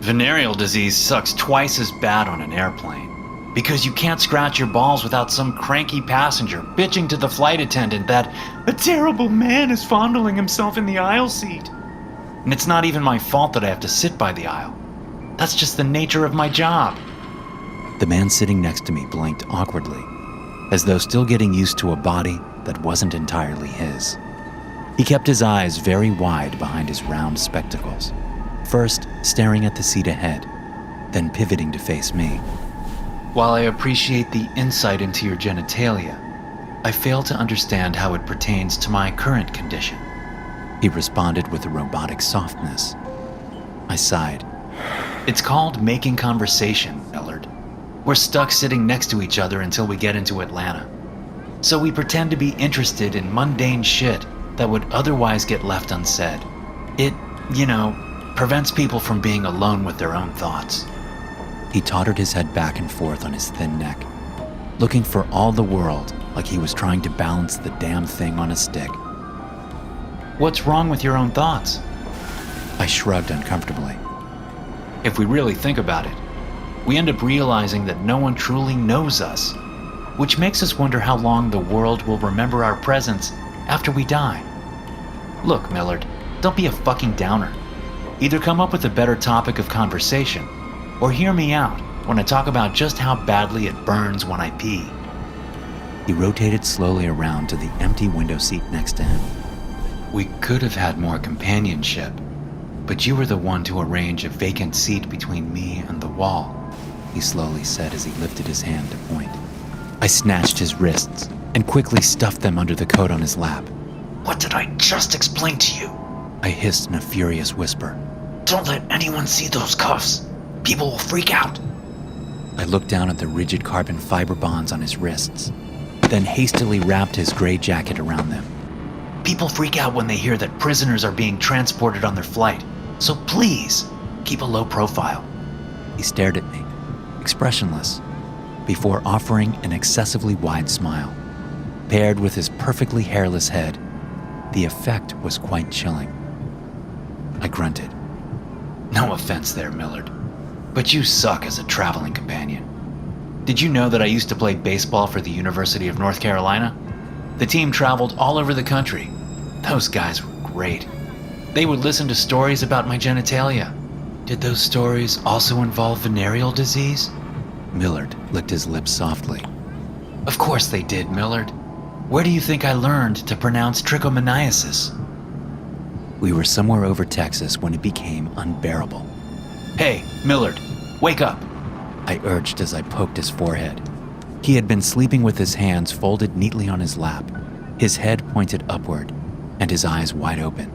Venereal disease sucks twice as bad on an airplane. Because you can't scratch your balls without some cranky passenger bitching to the flight attendant that a terrible man is fondling himself in the aisle seat. And it's not even my fault that I have to sit by the aisle. That's just the nature of my job. The man sitting next to me blinked awkwardly, as though still getting used to a body that wasn't entirely his. He kept his eyes very wide behind his round spectacles, first staring at the seat ahead, then pivoting to face me. While I appreciate the insight into your genitalia, I fail to understand how it pertains to my current condition. He responded with a robotic softness. I sighed. It's called making conversation, Millard. We're stuck sitting next to each other until we get into Atlanta. So we pretend to be interested in mundane shit that would otherwise get left unsaid. It, prevents people from being alone with their own thoughts. He tottered his head back and forth on his thin neck, looking for all the world like he was trying to balance the damn thing on a stick. What's wrong with your own thoughts? I shrugged uncomfortably. If we really think about it, we end up realizing that no one truly knows us, which makes us wonder how long the world will remember our presence after we die. Look, Millard, don't be a fucking downer. Either come up with a better topic of conversation, or hear me out when I talk about just how badly it burns when I pee. He rotated slowly around to the empty window seat next to him. We could have had more companionship, but you were the one to arrange a vacant seat between me and the wall, he slowly said as he lifted his hand to point. I snatched his wrists and quickly stuffed them under the coat on his lap. What did I just explain to you? I hissed in a furious whisper. Don't let anyone see those cuffs. People will freak out. I looked down at the rigid carbon fiber bonds on his wrists, then hastily wrapped his gray jacket around them. People freak out when they hear that prisoners are being transported on their flight, so please, keep a low profile. He stared at me, expressionless, before offering an excessively wide smile. Paired with his perfectly hairless head, the effect was quite chilling. I grunted. No offense there, Millard, but you suck as a traveling companion. Did you know that I used to play baseball for the University of North Carolina? The team traveled all over the country. Those guys were great. They would listen to stories about my genitalia. Did those stories also involve venereal disease? Millard licked his lips softly. Of course they did, Millard. Where do you think I learned to pronounce trichomoniasis? We were somewhere over Texas when it became unbearable. Hey, Millard, wake up, I urged as I poked his forehead. He had been sleeping with his hands folded neatly on his lap, his head pointed upward, and his eyes wide open.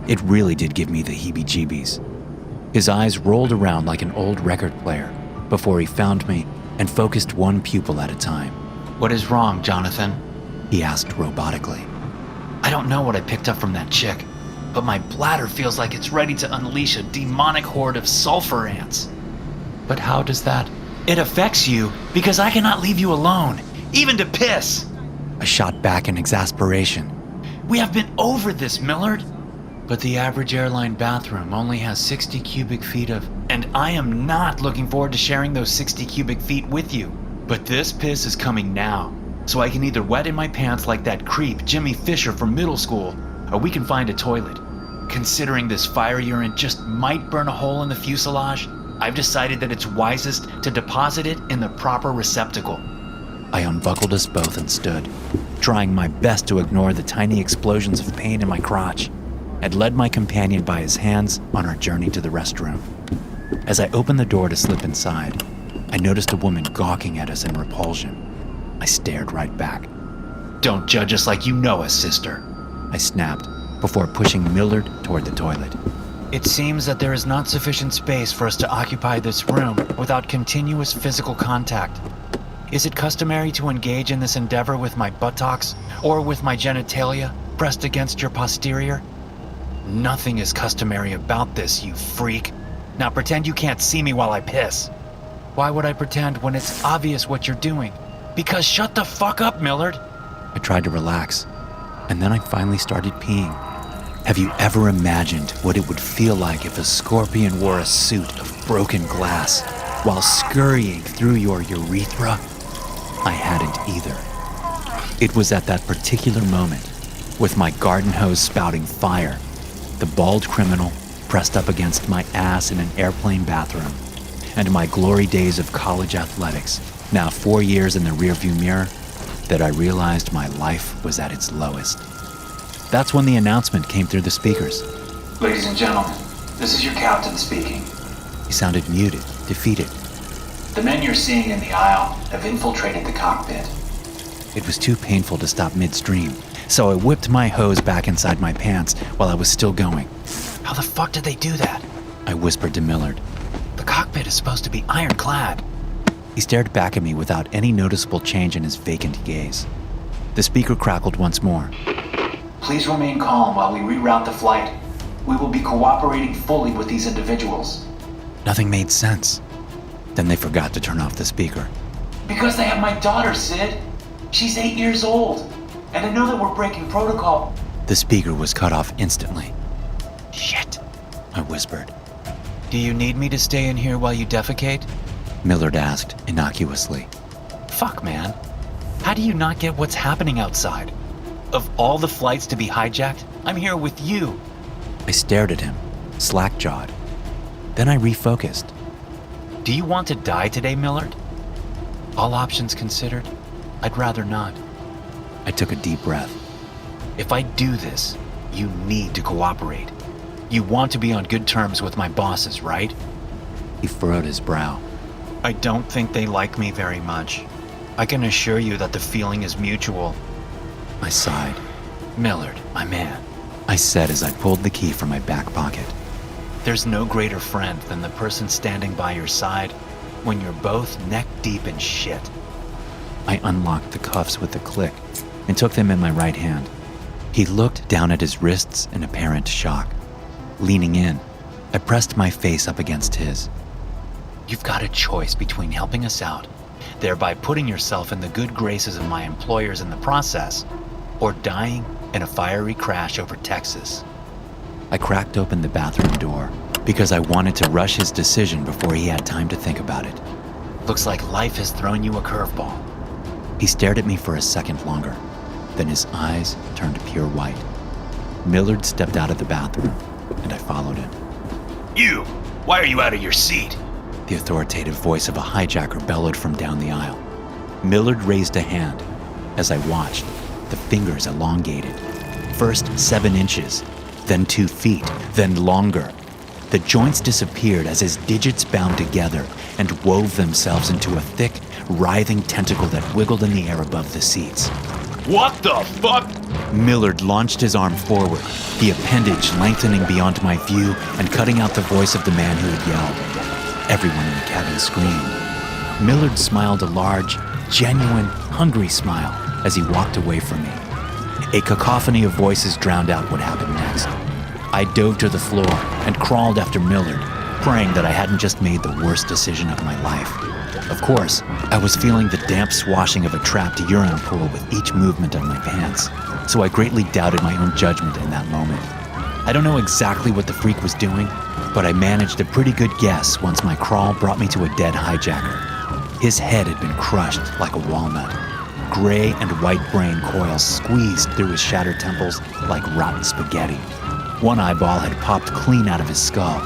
It really did give me the heebie-jeebies. His eyes rolled around like an old record player before he found me and focused one pupil at a time. What is wrong, Jonathan? He asked robotically. I don't know what I picked up from that chick, but my bladder feels like it's ready to unleash a demonic horde of sulfur ants. But how does that? It affects you because I cannot leave you alone, even to piss. I shot back in exasperation. We have been over this, Millard. But the average airline bathroom only has 60 cubic feet of, and I am not looking forward to sharing those 60 cubic feet with you. But this piss is coming now, so I can either wet in my pants like that creep Jimmy Fisher from middle school, or we can find a toilet. Considering this fire urine just might burn a hole in the fuselage, I've decided that it's wisest to deposit it in the proper receptacle. I unbuckled us both and stood, trying my best to ignore the tiny explosions of pain in my crotch, and led my companion by his hands on our journey to the restroom. As I opened the door to slip inside, I noticed a woman gawking at us in repulsion. I stared right back. Don't judge us like you know us, sister, I snapped, before pushing Millard toward the toilet. It seems that there is not sufficient space for us to occupy this room without continuous physical contact. Is it customary to engage in this endeavor with my buttocks or with my genitalia pressed against your posterior? Nothing is customary about this, you freak. Now pretend you can't see me while I piss. Why would I pretend when it's obvious what you're doing? Because shut the fuck up, Millard. I tried to relax, and then I finally started peeing. Have you ever imagined what it would feel like if a scorpion wore a suit of broken glass while scurrying through your urethra? I hadn't either. It was at that particular moment, with my garden hose spouting fire, the bald criminal pressed up against my ass in an airplane bathroom, and my glory days of college athletics, now 4 years in the rearview mirror, that I realized my life was at its lowest. That's when the announcement came through the speakers. Ladies and gentlemen, this is your captain speaking. He sounded muted, defeated. The men you're seeing in the aisle have infiltrated the cockpit. It was too painful to stop midstream, so I whipped my hose back inside my pants while I was still going. How the fuck did they do that? I whispered to Millard. The cockpit is supposed to be ironclad. He stared back at me without any noticeable change in his vacant gaze. The speaker crackled once more. Please remain calm while we reroute the flight. We will be cooperating fully with these individuals. Nothing made sense. Then they forgot to turn off the speaker. Because they have my daughter, Sid. She's 8 years old. And I know that we're breaking protocol. The speaker was cut off instantly. Shit, I whispered. Do you need me to stay in here while you defecate? Millard asked innocuously. Fuck, man. How do you not get what's happening outside? Of all the flights to be hijacked, I'm here with you. I stared at him, slack-jawed. Then I refocused. Do you want to die today, Millard? All options considered, I'd rather not. I took a deep breath. If I do this, you need to cooperate. You want to be on good terms with my bosses, right? He furrowed his brow. I don't think they like me very much. I can assure you that the feeling is mutual. I sighed. Millard, my man. I said as I pulled the key from my back pocket. There's no greater friend than the person standing by your side when you're both neck deep in shit. I unlocked the cuffs with a click and took them in my right hand. He looked down at his wrists in apparent shock. Leaning in, I pressed my face up against his. You've got a choice between helping us out, thereby putting yourself in the good graces of my employers in the process, or dying in a fiery crash over Texas. I cracked open the bathroom door because I wanted to rush his decision before he had time to think about it. Looks like life has thrown you a curveball. He stared at me for a second longer, then his eyes turned pure white. Millard stepped out of the bathroom, and I followed him. You! Why are you out of your seat? The authoritative voice of a hijacker bellowed from down the aisle. Millard raised a hand. As I watched, the fingers elongated. First 7 inches, then 2 feet, then longer. The joints disappeared as his digits bound together and wove themselves into a thick, writhing tentacle that wiggled in the air above the seats. What the fuck? Millard launched his arm forward, the appendage lengthening beyond my view and cutting out the voice of the man who had yelled. Everyone in the cabin screamed. Millard smiled a large, genuine, hungry smile as he walked away from me. A cacophony of voices drowned out what happened next. I dove to the floor and crawled after Millard, praying that I hadn't just made the worst decision of my life. Of course, I was feeling the damp swashing of a trapped urine pool with each movement of my pants, so I greatly doubted my own judgment in that moment. I don't know exactly what the freak was doing, but I managed a pretty good guess once my crawl brought me to a dead hijacker. His head had been crushed like a walnut. Gray and white brain coils squeezed through his shattered temples like rotten spaghetti. One eyeball had popped clean out of his skull,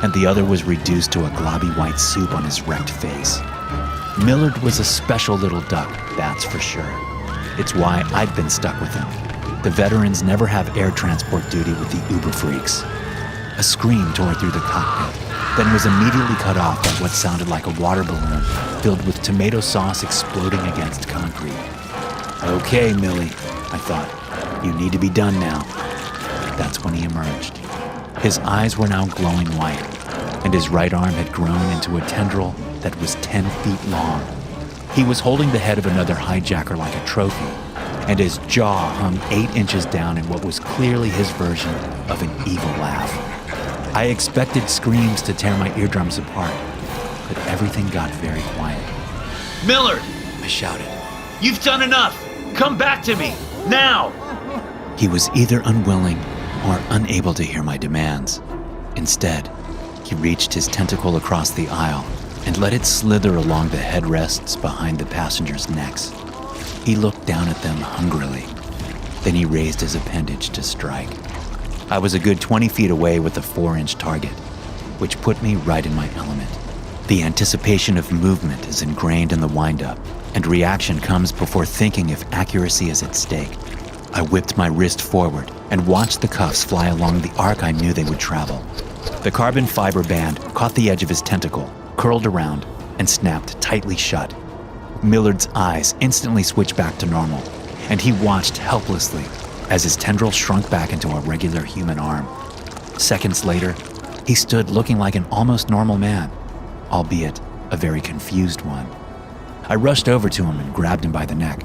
and the other was reduced to a globby white soup on his wrecked face. Millard was a special little duck, that's for sure. It's why I'd been stuck with him. The veterans never have air transport duty with the uber freaks. A scream tore through the cockpit, then was immediately cut off by what sounded like a water balloon filled with tomato sauce exploding against concrete. Okay, Millie, I thought. You need to be done now. That's when he emerged. His eyes were now glowing white, and his right arm had grown into a tendril that was 10 feet long. He was holding the head of another hijacker like a trophy, and his jaw hung 8 inches down in what was clearly his version of an evil laugh. I expected screams to tear my eardrums apart, but everything got very quiet. Millard! I shouted. You've done enough! Come back to me! Now! He was either unwilling or unable to hear my demands. Instead, he reached his tentacle across the aisle and let it slither along the headrests behind the passengers' necks. He looked down at them hungrily. Then he raised his appendage to strike. I was a good 20 feet away with a 4-inch target, which put me right in my element. The anticipation of movement is ingrained in the windup, and reaction comes before thinking if accuracy is at stake. I whipped my wrist forward and watched the cuffs fly along the arc I knew they would travel. The carbon fiber band caught the edge of his tentacle, curled around, and snapped tightly shut. Millard's eyes instantly switched back to normal, and he watched helplessly as his tendril shrunk back into a regular human arm. Seconds later, he stood looking like an almost normal man, albeit a very confused one. I rushed over to him and grabbed him by the neck.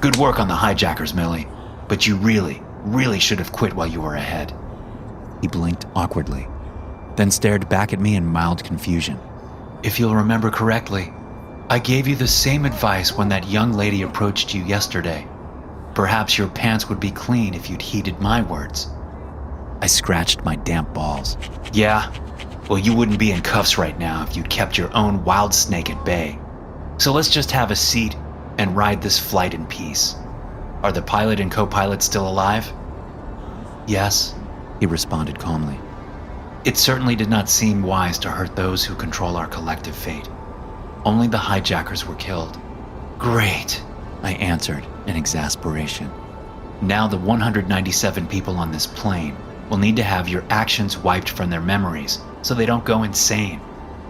Good work on the hijackers, Millie, but you really should have quit while you were ahead. He blinked awkwardly, then stared back at me in mild confusion. If you'll remember correctly, I gave you the same advice when that young lady approached you yesterday. Perhaps your pants would be clean if you'd heeded my words. I scratched my damp balls. Yeah? Well, you wouldn't be in cuffs right now if you'd kept your own wild snake at bay. So let's just have a seat and ride this flight in peace. Are the pilot and co-pilot still alive? Yes, he responded calmly. It certainly did not seem wise to hurt those who control our collective fate. Only the hijackers were killed. Great, I answered in exasperation. Now the 197 people on this plane will need to have your actions wiped from their memories so they don't go insane.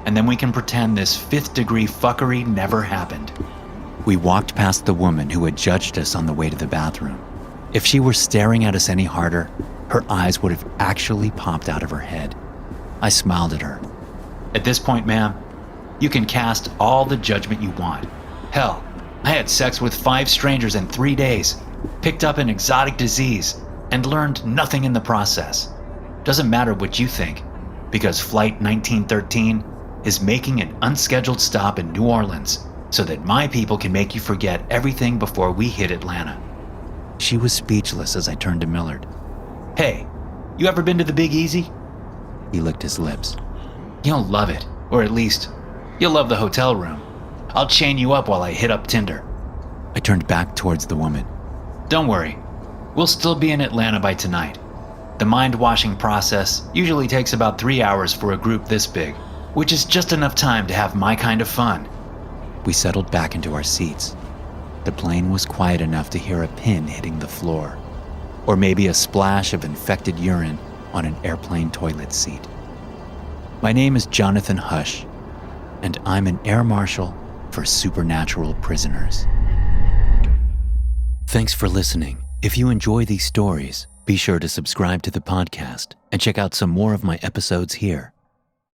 And then we can pretend this 5th-degree fuckery never happened. We walked past the woman who had judged us on the way to the bathroom. If she were staring at us any harder, her eyes would have actually popped out of her head. I smiled at her. At this point, ma'am, you can cast all the judgment you want. Hell, I had sex with 5 strangers in 3 days, picked up an exotic disease, and learned nothing in the process. Doesn't matter what you think, because Flight 1913 is making an unscheduled stop in New Orleans so that my people can make you forget everything before we hit Atlanta. She was speechless as I turned to Millard. Hey, you ever been to the Big Easy? He licked his lips. You'll love it, or at least, you'll love the hotel room. I'll chain you up while I hit up Tinder. I turned back towards the woman. Don't worry, we'll still be in Atlanta by tonight. The mind-washing process usually takes about 3 hours for a group this big, which is just enough time to have my kind of fun. We settled back into our seats. The plane was quiet enough to hear a pin hitting the floor, or maybe a splash of infected urine on an airplane toilet seat. My name is Jonathan Hush, and I'm an air marshal for supernatural prisoners. Thanks for listening. If you enjoy these stories, be sure to subscribe to the podcast and check out some more of my episodes here.